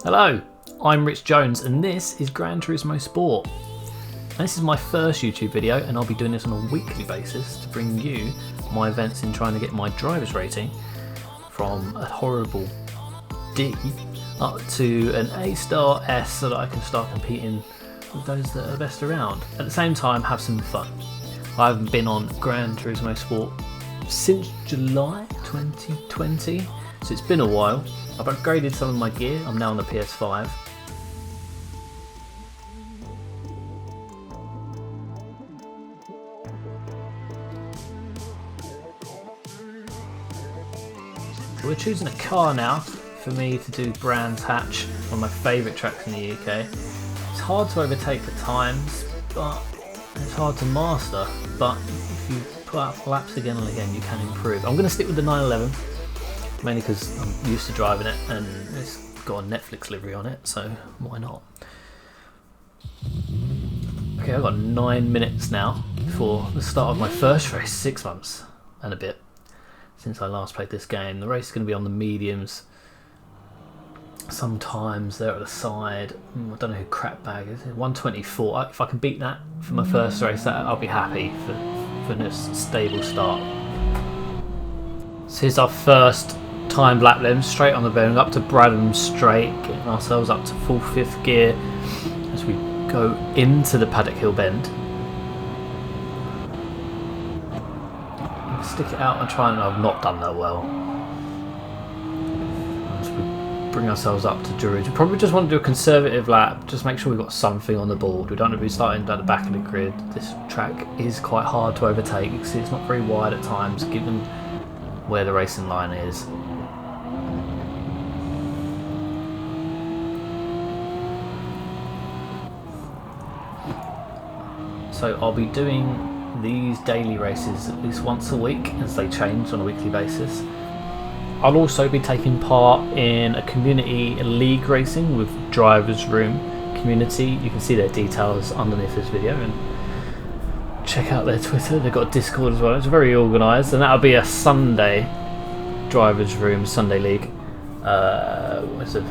Hello, I'm Rich Jones and this is Gran Turismo Sport. This is my first YouTube video and I'll be doing this on a weekly basis to bring you my events in trying to get my driver's rating from a horrible D up to an A star S so that I can start competing with those that are best around. At the same time, have some fun. I haven't been on Gran Turismo Sport since July 2020, so it's been a while. I've upgraded some of my gear, I'm now on the PS5. So we're choosing a car now for me to do Brands Hatch, one of my favourite tracks in the UK. It's hard to overtake at times, but it's hard to master, but if you put out laps again and again you can improve. I'm going to stick with the 911. Mainly because I'm used to driving it and it's got a Netflix livery on it, so why not? Okay, I've got 9 minutes now before the start of my first race, 6 months and a bit since I last played this game. The race is going to be on the mediums. Sometimes they're at the side. I don't know who crap bag is. 124. If I can beat that for my first race, I'll be happy for this stable start. So here's our first timed lap then, straight on the bend, up to Bradham Straight, getting ourselves up to full fifth gear as we go into the Paddock Hill bend. Stick it out and try, and I've not done that well. As we bring ourselves up to Druridge, we probably just want to do a conservative lap, just make sure we've got something on the board. We don't want to be starting at the back of the grid. This track is quite hard to overtake. You can see it's not very wide at times, given where the racing line is. So I'll be doing these daily races at least once a week as they change on a weekly basis. I'll also be taking part in a community league racing with Drivers Room Community. You can see their details underneath this video and check out their Twitter. They've got a Discord as well. It's very organised, and that'll be a Sunday Drivers Room Sunday League. It's a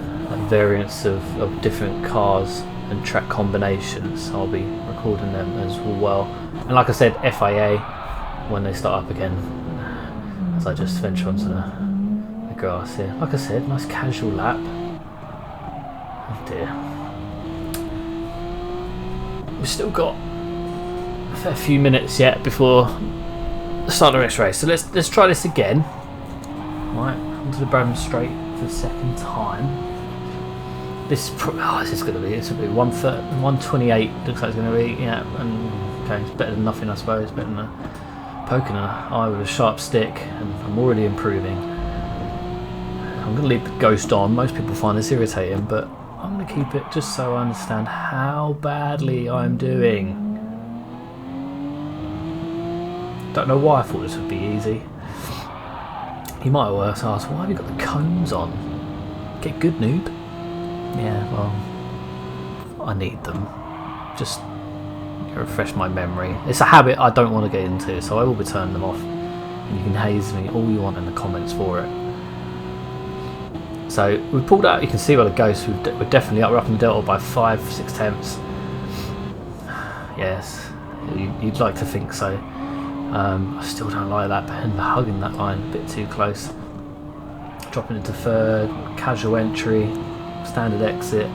variance of different cars and track combinations. I'll be recording them as well. And like I said, FIA when they start up again, as I just venture onto the grass here. Like I said, nice casual lap. Oh dear. We've still got a fair few minutes yet before the start of the next race. So let's try this again. Right, onto the Bradham Straight for the second time. This is going to be 128. Looks like it's going to be, yeah. And okay, it's better than nothing, I suppose. Better than poking an eye with a sharp stick, and I'm already improving. I'm going to leave the ghost on. Most people find this irritating, but I'm going to keep it just so I understand how badly I'm doing. Don't know why I thought this would be easy. You might well ask, why have you got the cones on? Get good, noob. Yeah, well, I need them. Just refresh my memory. It's a habit I don't want to get into, so I will be turning them off. And you can haze me all you want in the comments for it. So we pulled out. You can see by the ghost, we're definitely up. We're up in the delta by 5-6 tenths. Yes, you'd like to think so. I still don't like that bend, hugging that line a bit too close. Dropping into third, casual entry, standard exit.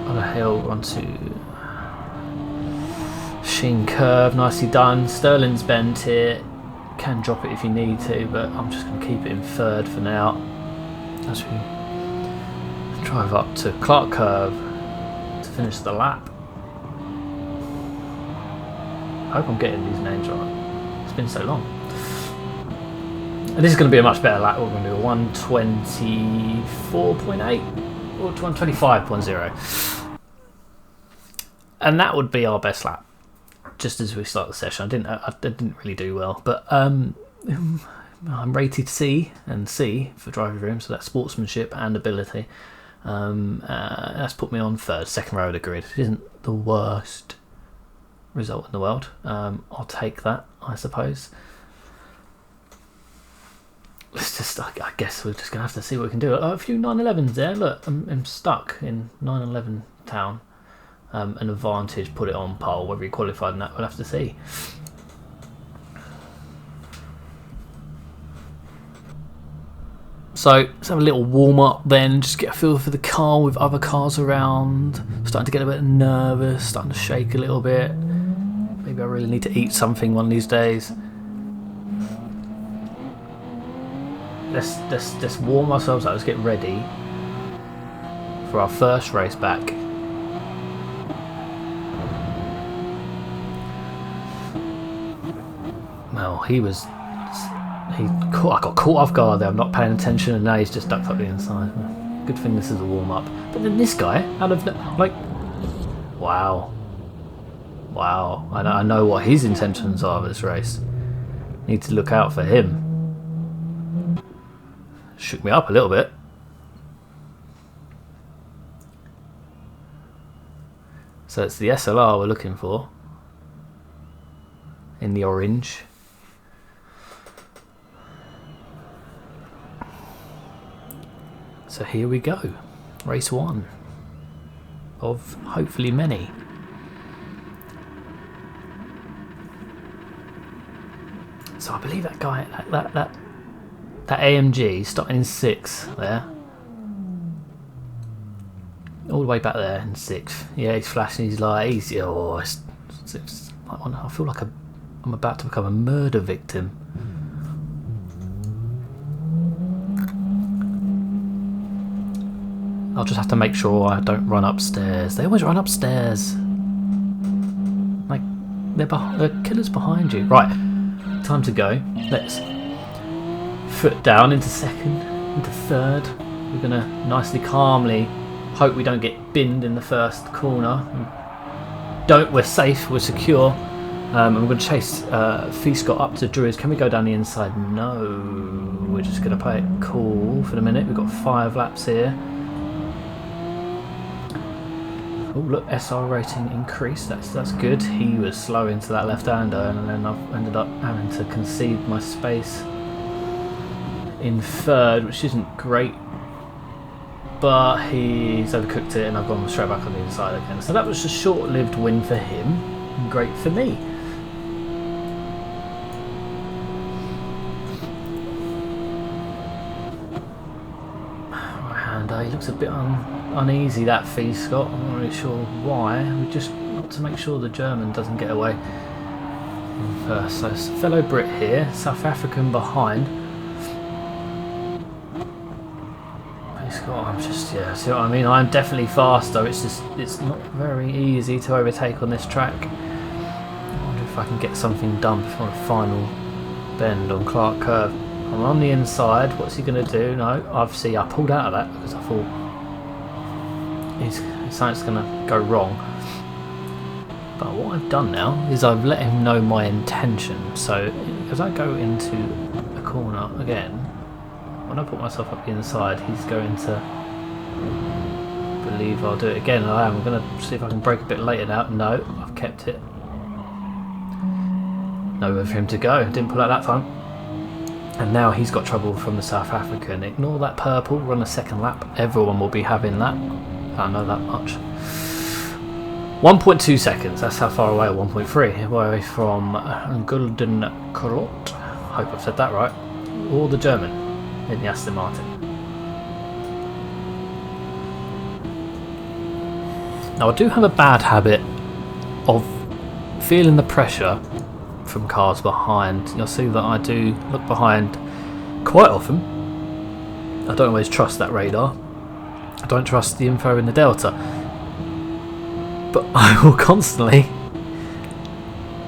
On a hill onto Sheen curve, nicely done. Sterling's bend here. Can drop it if you need to, but I'm just going to keep it in third for now. As we drive up to Clark curve to finish the lap. I hope I'm getting these names right. It's been so long. And this is going to be a much better lap. We're going to do a 124.8 or 125.0. And that would be our best lap. Just as we start the session. I didn't really do well. But I'm rated C and C for driving room. So that's sportsmanship and ability. That's put me on third, second row of the grid. It isn't the worst result in the world. I'll take that, I suppose. let's just, I guess we're just going to have to see what we can do. A few 911s there. Look, I'm stuck in 911 town. An advantage, put it on pole. Whether he qualified in that, we'll have to see. So let's have a little warm up then, just get a feel for the car with other cars around. Starting to get a bit nervous, starting to shake a little bit. Maybe I really need to eat something one of these days. Let's warm ourselves up, let's get ready for our first race back. Well, I got caught off guard there. I'm not paying attention, and now he's just ducked up the inside. Good thing this is a warm up. But then this guy, out of wow, I know what his intentions are of this race. Need to look out for him. Shook me up a little bit. So it's the SLR we're looking for in the orange. So here we go, race 1 of hopefully many. So I believe that guy, that AMG starting in 6th there, all the way back there in 6th. Yeah, he's flashing his light. I feel like I'm about to become a murder victim. I'll just have to make sure I don't run upstairs. They always run upstairs. Like, they're killers behind you. Right, time to go. Let's foot down into 2nd, into 3rd. We're going to nicely, calmly hope we don't get binned in the first corner. We're safe, we're secure. And we're going to chase Scott up to Druids. Can we go down the inside? No. We're just going to play it cool for the minute. We've got 5 laps here. Oh look, SR rating increased, that's good. He was slow into that left-hander, and then I've ended up having to concede my space in 3rd, which isn't great. But he's overcooked it and I've gone straight back on the inside again. So that was a short-lived win for him, and great for me. Right-hander, he looks a bit uneasy, that Scott. I'm not really sure why. We just got to make sure the German doesn't get away first. So it's fellow Brit here, South African behind. Scott, I'm just, yeah, see what I mean? I'm definitely faster. It's not very easy to overtake on this track. I wonder if I can get something done before the final bend on Clark Curve. I'm on the inside. What's he going to do? No, obviously I pulled out of that because I thought something's going to go wrong. But what I've done now is I've let him know my intention. So as I go into a corner again, when I put myself up the inside, he's going to believe I'll do it again. I am. I'm going to see if I can break a bit later now. No, I've kept it. Nowhere for him to go. Didn't pull out that time. And now he's got trouble from the South African. Ignore that purple. Run a 2nd lap. Everyone will be having that. I know that much. 1.2 seconds. That's how far away. 1.3 away from Golden Corot. Hope I've said that right. Or the German in the Aston Martin. Now I do have a bad habit of feeling the pressure from cars behind. You'll see that I do look behind quite often. I don't always trust that radar. I don't trust the info in the Delta. But I will constantly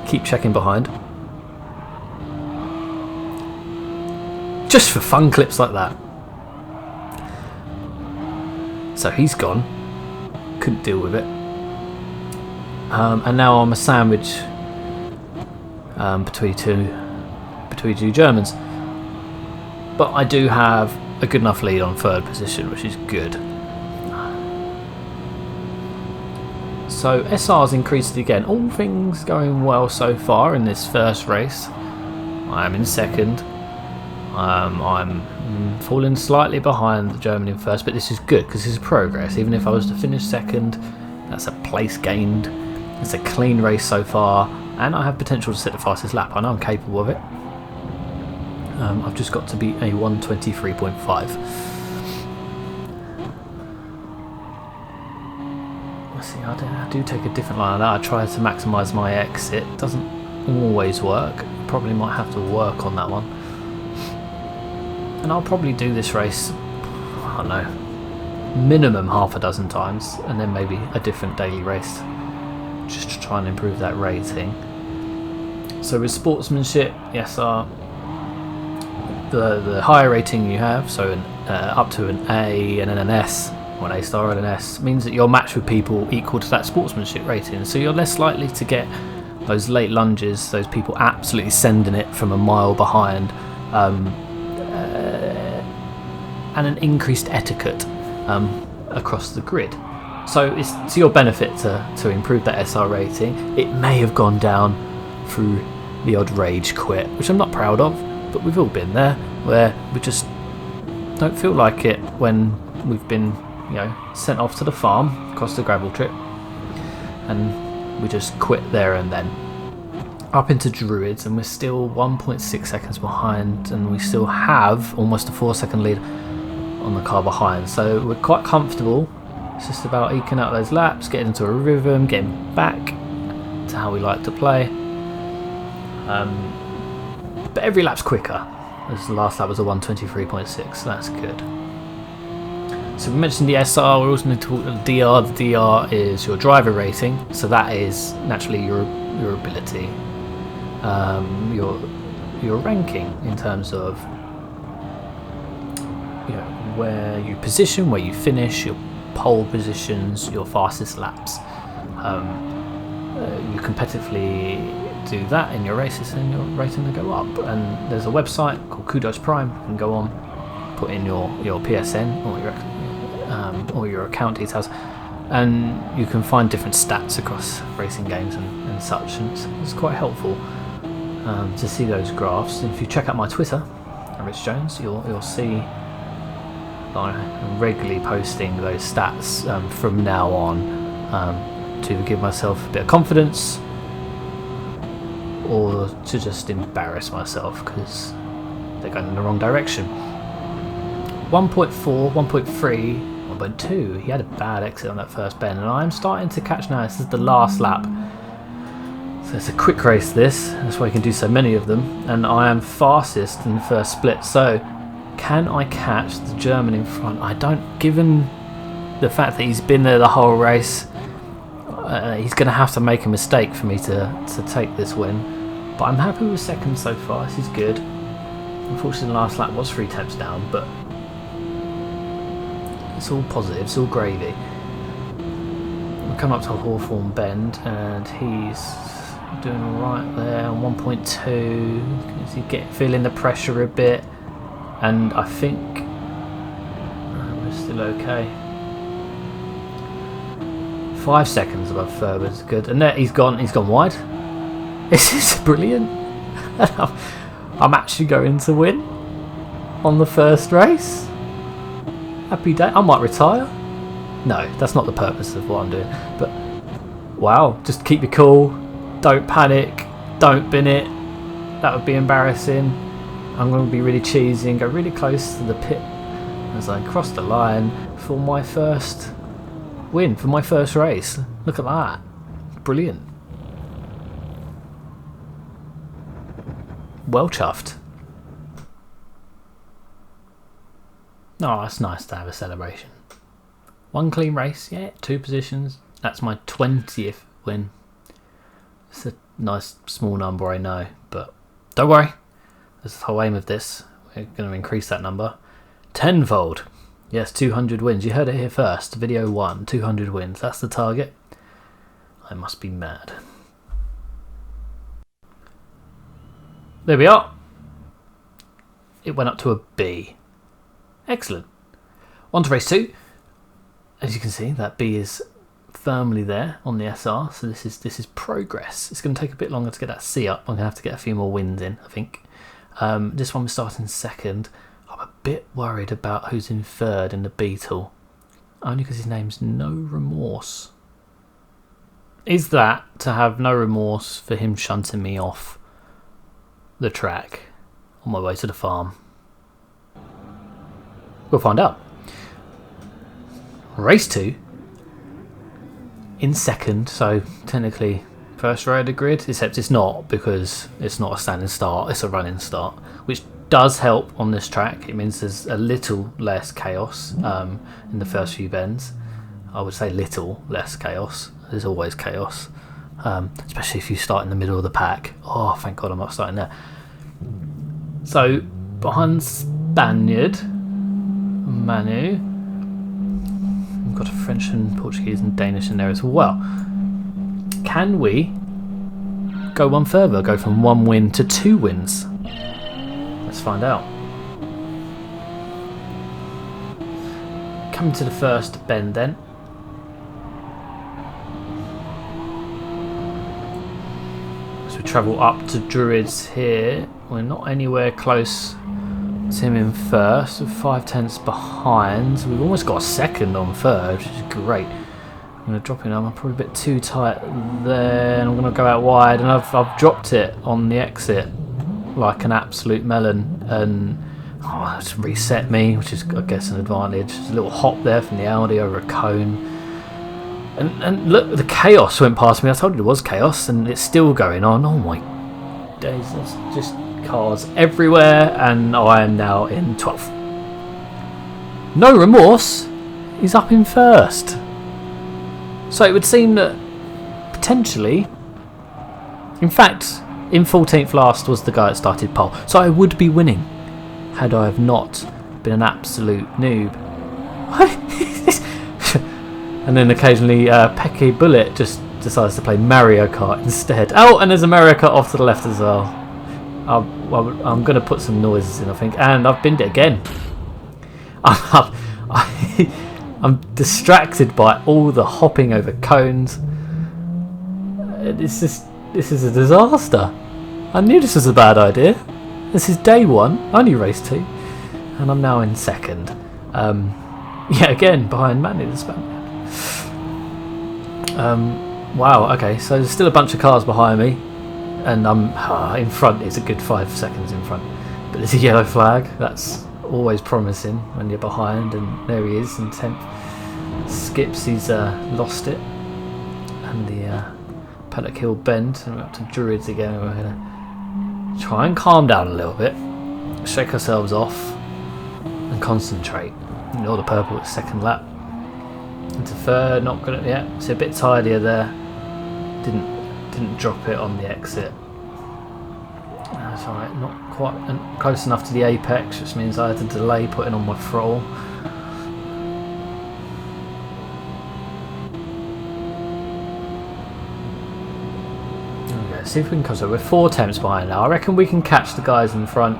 keep checking behind. Just for fun clips like that. So he's gone. Couldn't deal with it. And now I'm a sandwich between two Germans. But I do have a good enough lead on 3rd position, which is good. So SR's increased again. All things going well so far in this first race. I am in 2nd. I'm falling slightly behind the German in first, but this is good because this is progress. Even if I was to finish second, that's a place gained. It's a clean race so far, and I have potential to set the fastest lap. I know I'm capable of it. I've just got to beat a 1:23.5. Let's see, I do take a different line of that. I try to maximise my exit. Doesn't always work. Probably might have to work on that one. And I'll probably do this race, I don't know, minimum half a dozen times, and then maybe a different daily race, just to try and improve that rating. So with sportsmanship, yes, the higher rating you have, so up to an A and then an S, or an A star and an S, means that you're matched with people equal to that sportsmanship rating. So you're less likely to get those late lunges, those people absolutely sending it from a mile behind, and an increased etiquette across the grid. So it's to your benefit to improve that SR rating. It may have gone down through the odd rage quit, which I'm not proud of, but we've all been there, where we just don't feel like it when we've been, sent off to the farm across the gravel trip, and we just quit there and then. Up into Druids, and we're still 1.6 seconds behind, and we still have almost a 4-second lead on the car behind, so we're quite comfortable. It's just about eking out those laps, getting into a rhythm, getting back to how we like to play. But every lap's quicker, as the last lap was a 1:23.6, so that's good. So we mentioned the SR, we're also going to talk about the DR. The DR is your driver rating, so that is naturally your ability, your ranking in terms of where you position, where you finish, your pole positions, your fastest laps. You competitively do that in your races, and your rating will go up. And there's a website called Kudos Prime. You can go on, put in your PSN or your account details, and you can find different stats across racing games and such. And it's quite helpful to see those graphs. And if you check out my Twitter, Rich Jones, you'll see I'm regularly posting those stats from now on, to give myself a bit of confidence, or to just embarrass myself because they're going in the wrong direction. 1.4, 1.3, 1.2, he had a bad exit on that first bend, and I'm starting to catch now. This is the last lap, so it's a quick race this, that's why you can do so many of them, and I am fastest in the first split. So can I catch the German in front? I don't, given the fact that he's been there the whole race, he's going to have to make a mistake for me to take this win. But I'm happy with second so far, this is good. Unfortunately the last lap was 3 temps down, but it's all positive, it's all gravy. We come up to a Hawthorne bend, and he's doing alright there on 1.2. Is he feeling the pressure a bit? And I think we're still okay. 5 seconds above third is good, and there he's gone wide. This is brilliant. I'm actually going to win on the first race. Happy day. I might retire. No, that's not the purpose of what I'm doing. But wow, just keep your cool. Don't panic. Don't bin it. That would be embarrassing. I'm going to be really cheesy and go really close to the pit as I cross the line for my first win, for my first race. Look at that. Brilliant. Well chuffed. Oh, it's nice to have a celebration. 1 clean race, yeah, 2 positions. That's my 20th win. It's a nice small number, I know, but don't worry. That's the whole aim of this. We're going to increase that number tenfold. Yes, 200 wins. You heard it here first. Video 1, 200 wins. That's the target. I must be mad. There we are. It went up to a B. Excellent. On to race 2. As you can see, that B is firmly there on the SR. So this is progress. It's going to take a bit longer to get that C up. I'm going to have to get a few more wins in, I think. This one was starting second. I'm a bit worried about who's in third in the Beetle, only because his name's No Remorse. Is that to have no remorse for him shunting me off the track on my way to the farm? We'll find out. Race 2 in second, so technically first row of the grid, except it's not, because it's not a standing start, it's a running start, which does help on this track. It means there's a little less chaos in the first few bends. I would say little less chaos. There's always chaos, especially if you start in the middle of the pack. Oh, thank God I'm not starting there. So behind Spaniard Manu, we've got a French and Portuguese and Danish in there as well. Can we go one further, go from 1 win to 2 wins? Let's find out. Coming to the first bend then. As we travel up to Druids here, we're not anywhere close to him in first, with 5/10 behind. We've almost got a second on third, which is great. I'm going to drop in. I'm probably a bit too tight there, and I'm going to go out wide, and I've dropped it on the exit like an absolute melon, and it's reset me, which is, I guess, an advantage. There's a little hop there from the Audi over a cone, and look, the chaos went past me. I told you there was chaos, and it's still going on. Oh my days, there's just cars everywhere, and I am now in 12th. No Remorse is up in first. So it would seem that potentially, in fact, in 14th last was the guy that started pole. So I would be winning had I have not been an absolute noob. And then occasionally Pecky Bullet just decides to play Mario Kart instead. Oh, and there's a Mario Kart off to the left as well. I'm going to put some noises in, I think. And I've binned it again. I'm distracted by all the hopping over cones. This is a disaster. I knew this was a bad idea. This is day 1, only race 2, and I'm now in second. Yeah, again behind Manny the Spaniard. Wow. Okay, so there's still a bunch of cars behind me, and I'm in front. It's a good 5 seconds in front, but there's a yellow flag. That's always promising when you're behind, and there he is in 10th. Skips, he's lost it, and the Paddock Hill bend, and we're up to Druids again. We're going to try and calm down a little bit, shake ourselves off, and concentrate. All the purple at second lap. Into third, not good at yet. So a bit tidier there. Didn't drop it on the exit. That's alright, not quite close enough to the apex, which means I had to delay putting on my throttle. See if we can come. So we're 4 attempts behind now. I reckon we can catch the guys in front.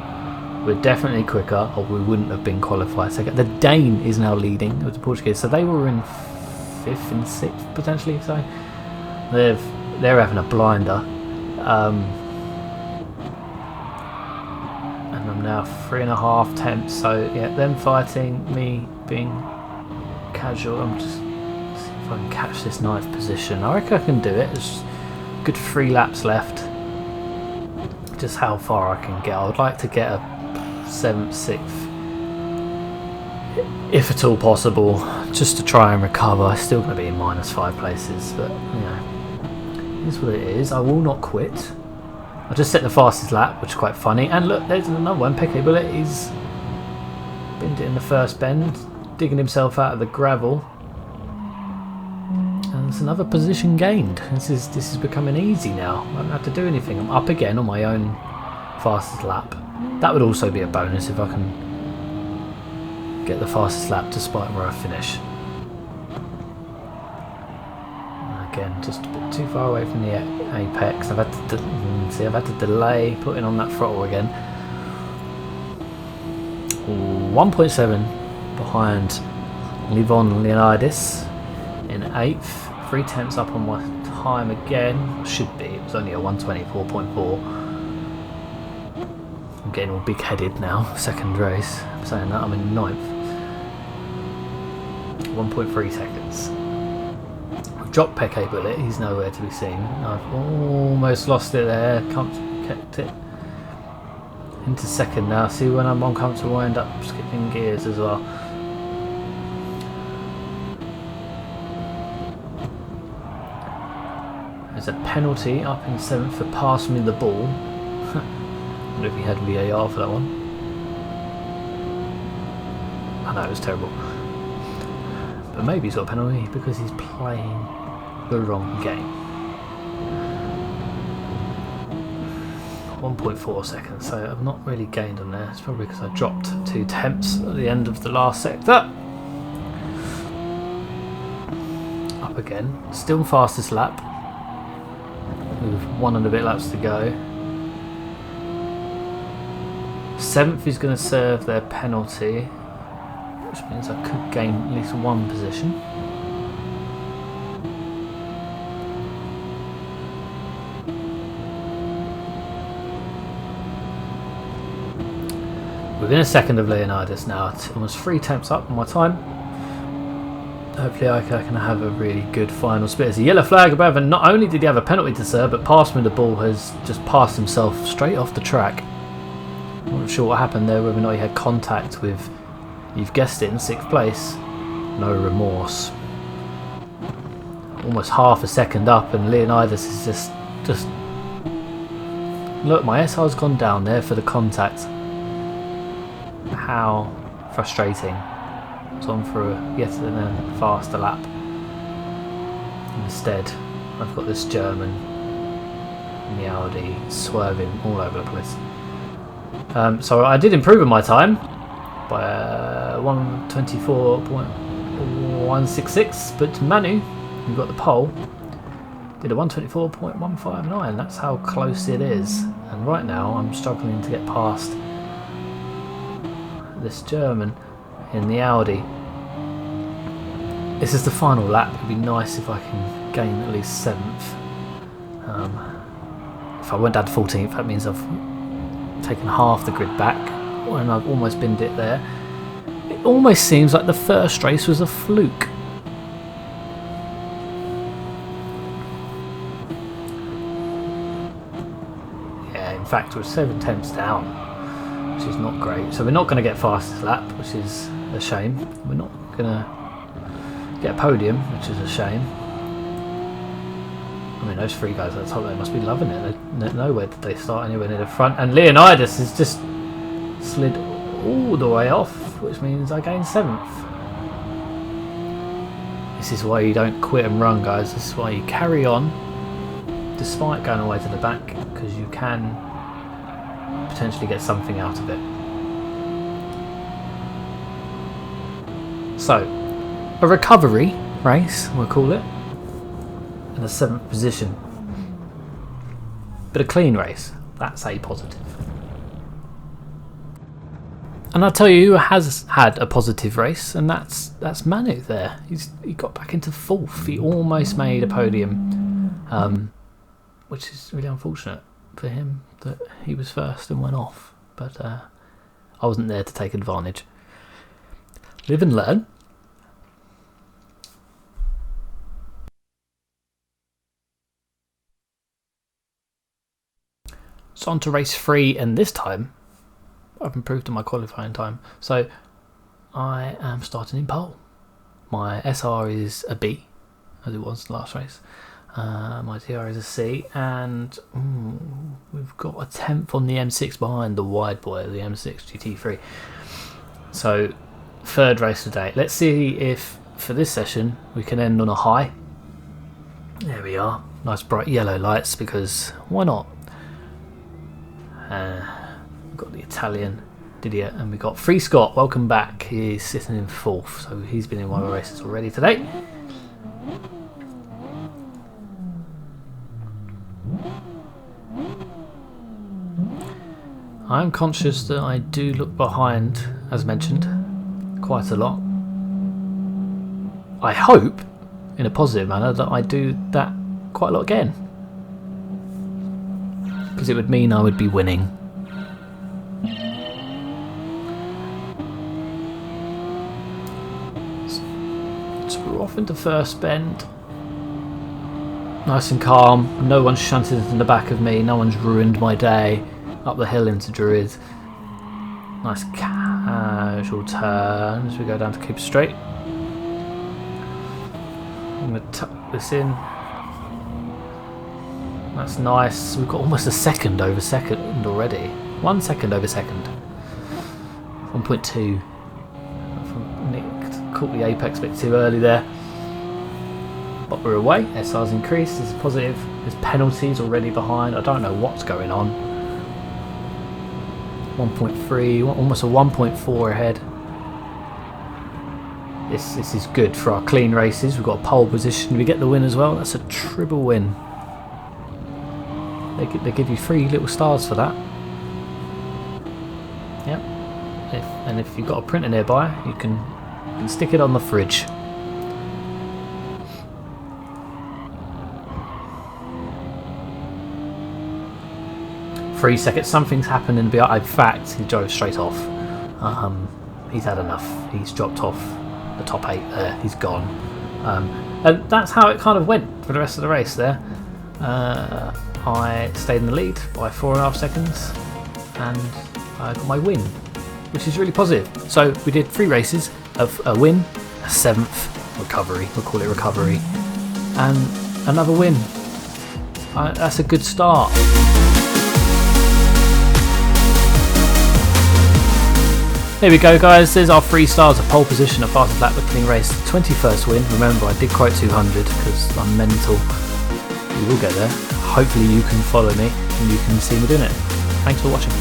We're definitely quicker, or we wouldn't have been qualified second. The Dane is now leading with the Portuguese, so they were in 5th and 6th potentially. So they're having a blinder, and I'm now 3.5 attempts. So yeah, them fighting, me being casual. I'm just see if I can catch this 9th position. I reckon I can do it. It's good 3 laps left. Just how far I can get. I would like to get a 7th, 6th, if at all possible, just to try and recover. It's still going to be in -5 places, but you know, it is what it is. I will not quit. I just set the fastest lap, which is quite funny. And look, there's another one. Pecky Bullet, he's binned it in the first bend, digging himself out of the gravel. And it's another position gained. This is becoming easy now. I don't have to do anything. I'm up again on my own fastest lap. That would also be a bonus if I can get the fastest lap despite where I finish. Again, just a bit too far away from the apex. I've had to delay putting on that throttle again. 1.7 behind Livon Leonidis in 8th. 3 tenths up on my time again. Should be. It was only a 124.4. getting all big-headed now. Second race. I'm saying that I'm in ninth. 1.3 seconds. I've dropped Peke Bullet. He's nowhere to be seen. I've almost lost it there. Kept it into second now. See, when I'm uncomfortable, I end up skipping gears as well. There's a penalty up in 7th for passing me the ball. I don't know if he had VAR for that one. I know, it was terrible. But maybe he's got a penalty because he's playing the wrong game. 1.4 seconds, so I've not really gained on there. It's probably because I dropped 2 tenths at the end of the last sector. Up again. Still fastest lap. With 1 and a bit laps to go. 7th is going to serve their penalty, which means I could gain at least 1 position. Within a second of Leonidas now, it's almost 3 tenths up on my time. Hopefully I can have a really good final split. There's a yellow flag above, and not only did he have a penalty to serve, but Passman the ball has just passed himself straight off the track. I'm not sure what happened there, whether or not he had contact with, you've guessed it, in 6th place. No remorse. Almost half a second up, and Leonidas is just look, my SR's gone down there for the contact. How frustrating. It's on for yet another faster lap. Instead, I've got this German in the Audi swerving all over the place. So I did improve on my time by 124.166, but Manu, who got the pole, did a 124.159. That's how close it is. And right now I'm struggling to get past this German in the Audi. This is the final lap. It'd be nice if I can gain at least 7th. If I went down to 14th, that means I've taken half the grid back, and I've almost binned it there. It almost seems like the first race was a fluke. Yeah, in fact we're 7 tenths down, which is not great. So we're not going to get fastest lap, which is a shame. We're not going to get a podium, which is a shame. I mean, those 3 guys at the top, they must be loving it. Nowhere did they start anywhere near the front. And Leonidas has just slid all the way off, which means I gain 7th. This is why you don't quit and run, guys. This is why you carry on, despite going away to the back, because you can potentially get something out of it. So, a recovery race, we'll call it, in the 7th position. But a clean race, that's a positive. And I'll tell you who has had a positive race, and that's Manu there. He got back into 4th. He almost made a podium, which is really unfortunate for him that he was first and went off. But I wasn't there to take advantage. Live and learn. So on to race 3, and this time I've improved on my qualifying time. So I am starting in pole. My SR is a B, as it was last race. My TR is a C, and we've got a 10th on the M6 behind the wide boy, the M6 GT3. So 3rd race today. Let's see if for this session we can end on a high. There we are. Nice bright yellow lights, because why not? We've got the Italian Didier, and we've got Free Scott. Welcome back. He's sitting in 4th, so he's been in one of the races already today. I'm conscious that I do look behind, as mentioned, quite a lot. I hope, in a positive manner, that I do that quite a lot again, because it would mean I would be winning. So we're off into first bend. Nice and calm. No one's shunted in the back of me. No one's ruined my day. Up the hill into Druid. Nice casual turn as we go down to keep straight. I'm going to tuck this in. That's nice. We've got almost a second over second already. 1 second over second. 1.2. Nicked. Caught the apex a bit too early there. But we're away. SR's increased. This is positive. There's penalties already behind. I don't know what's going on. 1.3. Almost a 1.4 ahead. This is good for our clean races. We've got a pole position. We get the win as well. That's a triple win. They give you 3 little stars for that. Yep. And if you've got a printer nearby, you can stick it on the fridge. Three seconds. Something's happened in the. In fact, he drove straight off. He's had enough. He's dropped off the top 8 there. He's gone. And that's how it kind of went for the rest of the race there. I stayed in the lead by 4.5 seconds and I got my win, which is really positive. So we did 3 races of a win, a 7th recovery, we'll call it recovery, and another win. That's a good start. Here we go, guys. There's our 3 stars of pole position, a fastest lap, the clean race, 21st win. Remember, I did quote 200 because I'm mental. We will get there. Hopefully you can follow me and you can see me doing it. Thanks for watching.